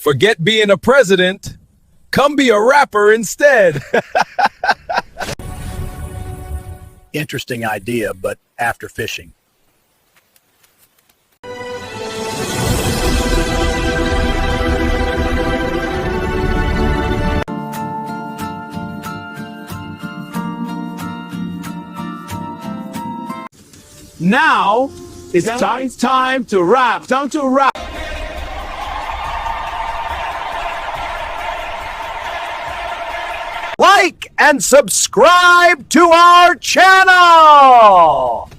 Forget being a president. Come be a rapper instead. Interesting idea, but after fishing. Now it's time to rap. Time to rap. Like and subscribe to our channel.